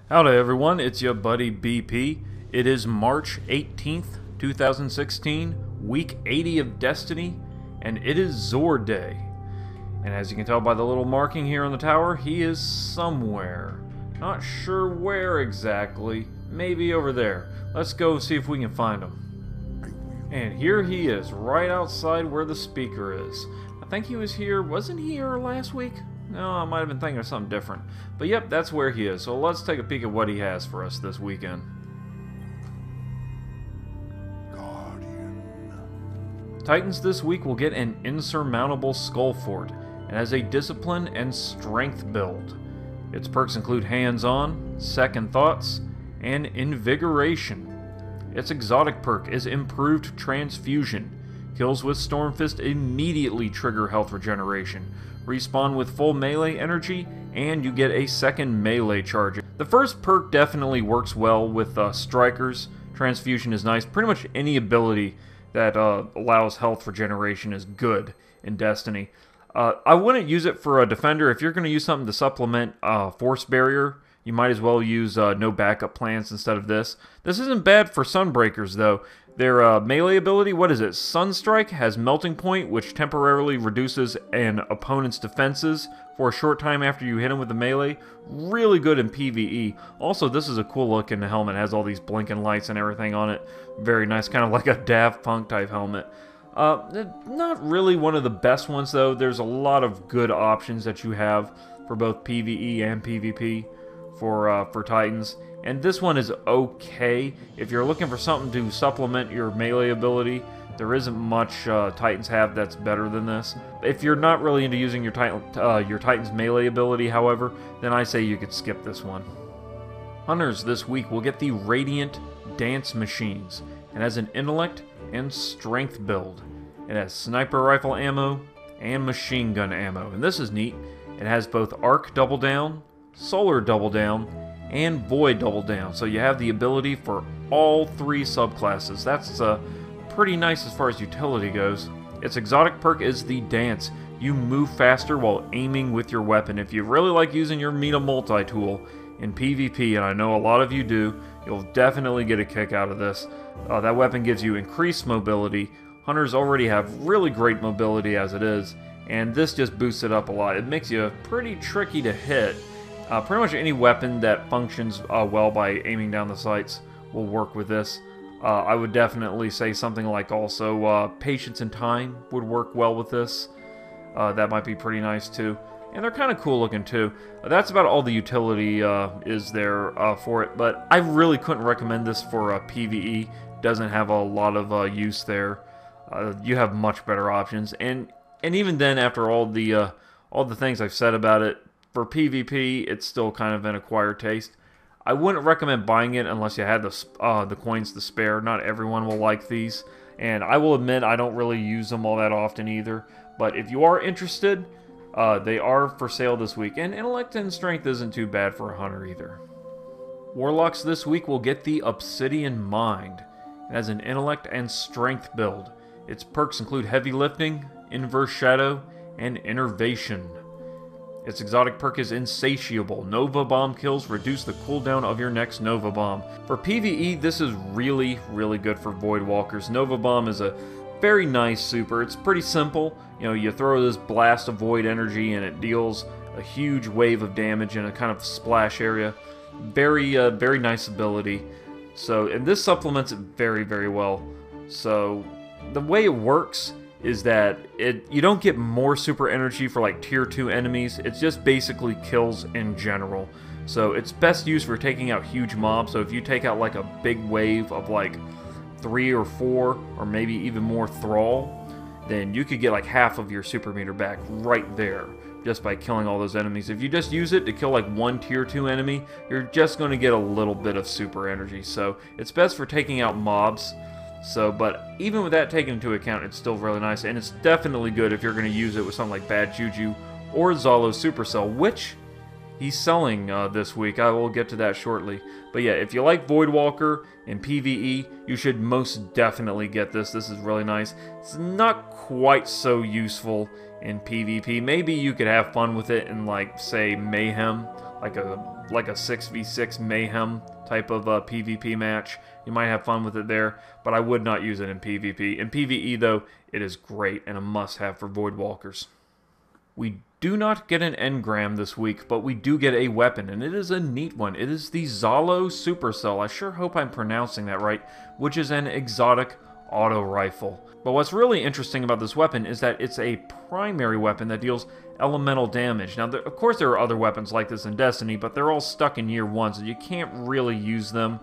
Howdy everyone, it's your buddy BP. It is March 18th, 2016, week 80 of Destiny, and it is XUR Day. And as you can tell by the little marking here on the tower, he is somewhere. Not sure where exactly, maybe over there. Let's go see if we can find him. And here he is, right outside where the speaker is. I think he was here, wasn't he here last week? No, I might have been thinking of something different. But yep, that's where he is. So let's take a peek at what he has for us this weekend. Guardian. Titans this week will get an Insurmountable Skullfort, and has a Discipline and Strength build. Its perks include Hands-On, Second Thoughts, and Invigoration. Its exotic perk is Improved Transfusion. Kills with Stormfist immediately trigger health regeneration. Respawn with full melee energy, and you get a second melee charge. The first perk definitely works well with strikers. Transfusion is nice. Pretty much any ability that allows health regeneration is good in Destiny. I wouldn't use it for a defender. If you're going to use something to supplement Force Barrier, you might as well use no backup plans instead of this. This isn't bad for Sunbreakers, though. Their melee ability, what is it? Sunstrike has Melting Point, which temporarily reduces an opponent's defenses for a short time after you hit him with the melee. Really good in PvE. Also, this is a cool looking helmet. It has all these blinking lights and everything on it. Very nice, kind of like a Daft Punk type helmet. Not really one of the best ones, though. There's a lot of good options that you have for both PvE and PvP for Titans. And this one is okay. If you're looking for something to supplement your melee ability, there isn't much Titans have that's better than this. If you're not really into using your Titan's melee ability, however, then I say you could skip this one. Hunters this week will get the Radiant Dance Machines, and has an Intellect and Strength build. It has Sniper Rifle ammo and Machine Gun ammo, and this is neat. It has both Arc Double Down, Solar Double Down, and Void Double Down, so you have the ability for all three subclasses. That's pretty nice as far as utility goes. Its exotic perk is the Dance. You move faster while aiming with your weapon. If you really like using your Meta multi-tool in PvP, and I know a lot of you do, you'll definitely get a kick out of this. That weapon gives you increased mobility. Hunters already have really great mobility as it is, and this just boosts it up a lot. It makes you pretty tricky to hit. Pretty much any weapon that functions well by aiming down the sights will work with this. I would definitely say something like also Patience and Time would work well with this. That might be pretty nice too. And they're kind of cool looking too. That's about all the utility is there for it, but I really couldn't recommend this for PvE. Doesn't have a lot of use there. You have much better options, and even then, after all the things I've said about it, for PvP, it's still kind of an acquired taste. I wouldn't recommend buying it unless you had the coins to spare. Not everyone will like these, and I will admit I don't really use them all that often either. But if you are interested, they are for sale this week, and Intellect and Strength isn't too bad for a hunter either. Warlocks this week will get the Obsidian Mind. It has an Intellect and Strength build. Its perks include Heavy Lifting, Inverse Shadow, and Innervation. Its exotic perk is Insatiable. Nova Bomb kills reduce the cooldown of your next Nova Bomb. For PvE, this is really, really good for Void Walkers. Nova Bomb is a very nice super. It's pretty simple. You know, you throw this blast of void energy and it deals a huge wave of damage in a kind of splash area. Very, very nice ability. So, and this supplements it very, very well. So, the way it works is that you don't get more super energy for like tier 2 enemies. It's just basically kills in general. So it's best used for taking out huge mobs. So if you take out like a big wave of like 3 or 4 or maybe even more Thrall, then you could get like half of your super meter back right there just by killing all those enemies. If you just use it to kill like one tier 2 enemy, you're just going to get a little bit of super energy. So it's best for taking out mobs. So, but even with that taken into account, it's still really nice, and it's definitely good if you're going to use it with something like Bad Juju or Zhalo Supercel, which he's selling this week. I will get to that shortly. But yeah, if you like Voidwalker and PvE, you should most definitely get this. This is really nice. It's not quite so useful in PvP. Maybe you could have fun with it in, like, say, Mayhem, like a 6v6 Mayhem type of PvP match. You might have fun with it there, but I would not use it in PvP. In PvE, though, it is great and a must-have for Voidwalkers. We do not get an Engram this week, but we do get a weapon, and it is a neat one. It is the Zhalo Supercel. I sure hope I'm pronouncing that right, which is an exotic auto rifle. But what's really interesting about this weapon is that it's a primary weapon that deals elemental damage. Now, of course, there are other weapons like this in Destiny, but they're all stuck in Year 1, so you can't really use them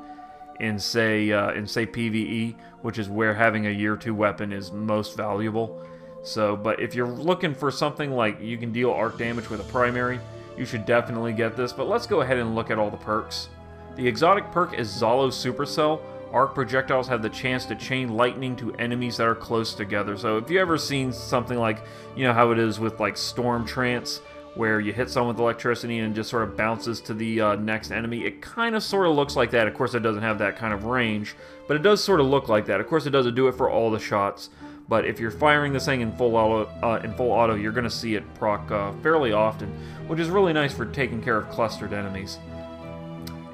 in say PvE, which is where having a Year 2 weapon is most valuable. So, but if you're looking for something like you can deal arc damage with a primary, you should definitely get this. But let's go ahead and look at all the perks. The exotic perk is Zhalo Supercel. Arc projectiles have the chance to chain lightning to enemies that are close together. So if you ever seen something like, you know how it is with like Storm Trance, where you hit someone with electricity and it just sort of bounces to the next enemy, it kind of sort of looks like that. Of course, it doesn't have that kind of range, but it does sort of look like that. Of course, it doesn't do it for all the shots, but if you're firing this thing in full auto, you're going to see it proc fairly often, which is really nice for taking care of clustered enemies.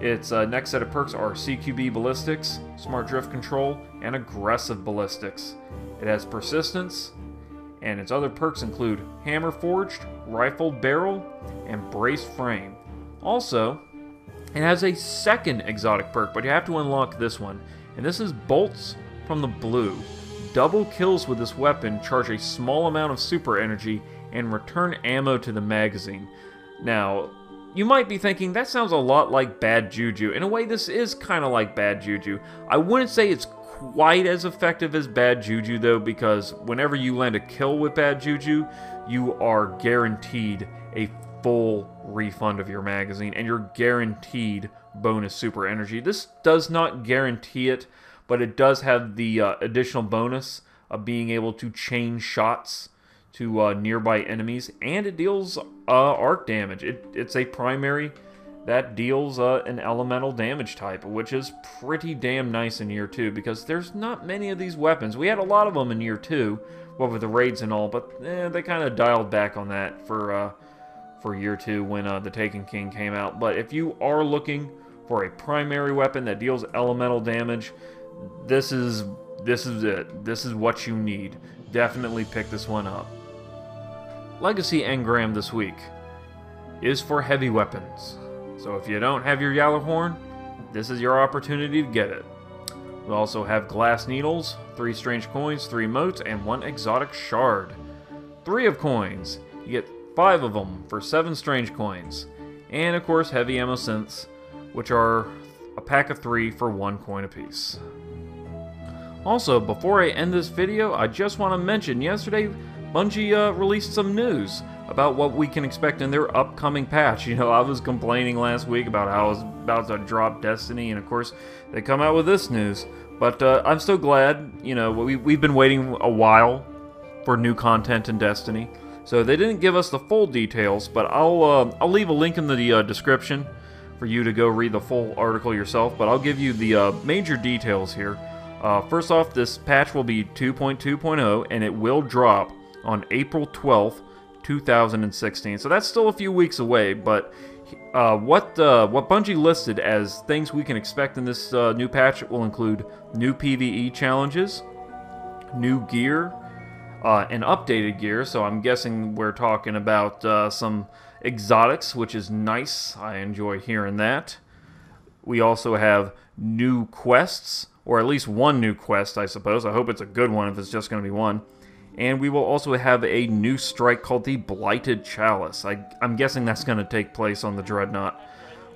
Its next set of perks are CQB Ballistics, Smart Drift Control, and Aggressive Ballistics. It has Persistence, and its other perks include Hammer Forged, Rifled Barrel, and Braced Frame. Also, it has a second exotic perk, but you have to unlock this one, and this is Bolts from the Blue. Double kills with this weapon charge a small amount of super energy and return ammo to the magazine. Now, you might be thinking, that sounds a lot like Bad Juju. In a way, this is kind of like Bad Juju. I wouldn't say it's quite as effective as Bad Juju, though, because whenever you land a kill with Bad Juju, you are guaranteed a full refund of your magazine, and you're guaranteed bonus super energy. This does not guarantee it, but it does have the additional bonus of being able to chain shots to nearby enemies, and it deals arc damage. It's a primary that deals an elemental damage type, which is pretty damn nice in Year 2, because there's not many of these weapons. We had a lot of them in Year 2, well, with the raids and all, but they kind of dialed back on that for Year 2 when the Taken King came out. But if you are looking for a primary weapon that deals elemental damage, this is it. This is what you need. Definitely pick this one up. Legacy Engram this week is for heavy weapons. So if you don't have your Yallarhorn, this is your opportunity to get it. We also have Glass Needles, 3 Strange Coins, 3 Motes, and 1 Exotic Shard. 3 of coins. You get 5 of them for 7 Strange Coins. And of course, Heavy Ammo Synths, which are a pack of 3 for 1 coin apiece. Also, before I end this video, I just want to mention yesterday Bungie released some news about what we can expect in their upcoming patch. You know, I was complaining last week about how I was about to drop Destiny, and of course, they come out with this news. But I'm so glad, you know, we've been waiting a while for new content in Destiny. So they didn't give us the full details, but I'll leave a link in the description for you to go read the full article yourself, but I'll give you the major details here. First off, this patch will be 2.2.0, and it will drop on April 12th, 2016. So that's still a few weeks away, but what Bungie listed as things we can expect in this new patch will include new PvE challenges, new gear, and updated gear. So I'm guessing we're talking about some exotics, which is nice. I enjoy hearing that. We also have new quests, or at least one new quest, I suppose. I hope it's a good one if it's just going to be one. And we will also have a new strike called the Blighted Chalice. I'm guessing that's going to take place on the Dreadnought.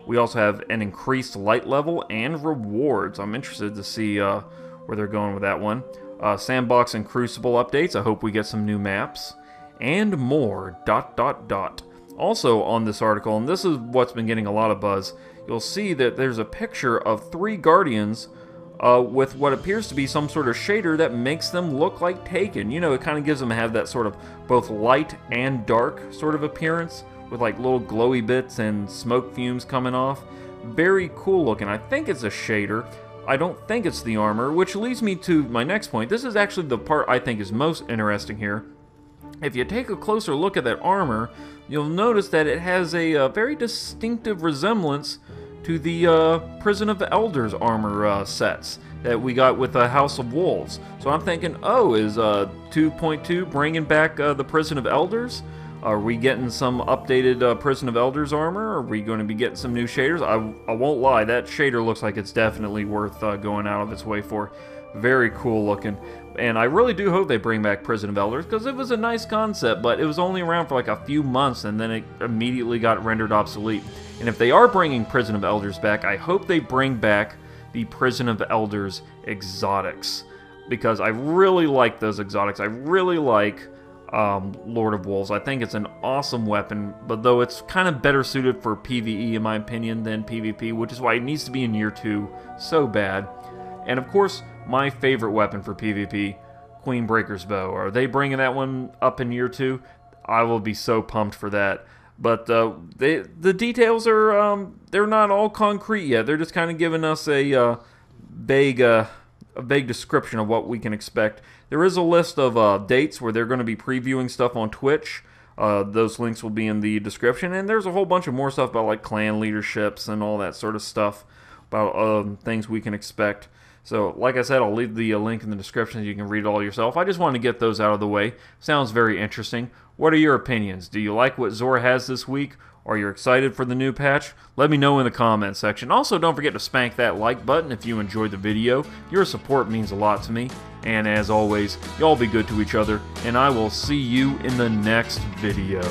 We also have an increased light level and rewards. I'm interested to see where they're going with that one. Sandbox and Crucible updates. I hope we get some new maps. And more, ... Also on this article, and this is what's been getting a lot of buzz, you'll see that there's a picture of 3 Guardians with what appears to be some sort of shader that makes them look like Taken. You know, it kind of gives them that sort of both light and dark sort of appearance, with like little glowy bits and smoke fumes coming off. Very cool looking. I think it's a shader. I don't think it's the armor, which leads me to my next point. This is actually the part I think is most interesting here. If you take a closer look at that armor, you'll notice that it has a very distinctive resemblance to the Prison of the Elders armor sets that we got with House of Wolves. So I'm thinking, oh, is 2.2 bringing back the Prison of Elders? Are we getting some updated Prison of Elders armor? Are we going to be getting some new shaders? I won't lie, that shader looks like it's definitely worth going out of its way for. Very cool looking. And I really do hope they bring back Prison of Elders, because it was a nice concept, but it was only around for like a few months, and then it immediately got rendered obsolete. And if they are bringing Prison of Elders back, I hope they bring back the Prison of Elders exotics, because I really like those exotics. I really like Lord of Wolves. I think it's an awesome weapon, but though it's kind of better suited for PvE in my opinion than PvP, which is why it needs to be in year 2 so bad. And of course, my favorite weapon for PvP, Queenbreaker's Bow. Are they bringing that one up in year 2? I will be so pumped for that. But the details are they're not all concrete yet. They're just kind of giving us a vague description of what we can expect. There is a list of dates where they're going to be previewing stuff on Twitch. Those links will be in the description, and there's a whole bunch of more stuff about like clan leaderships and all that sort of stuff about things we can expect. So, like I said, I'll leave the link in the description so you can read it all yourself. I just wanted to get those out of the way. Sounds very interesting. What are your opinions? Do you like what XUR has this week? Are you excited for the new patch? Let me know in the comments section. Also, don't forget to spank that like button if you enjoyed the video. Your support means a lot to me. And as always, y'all be good to each other, and I will see you in the next video.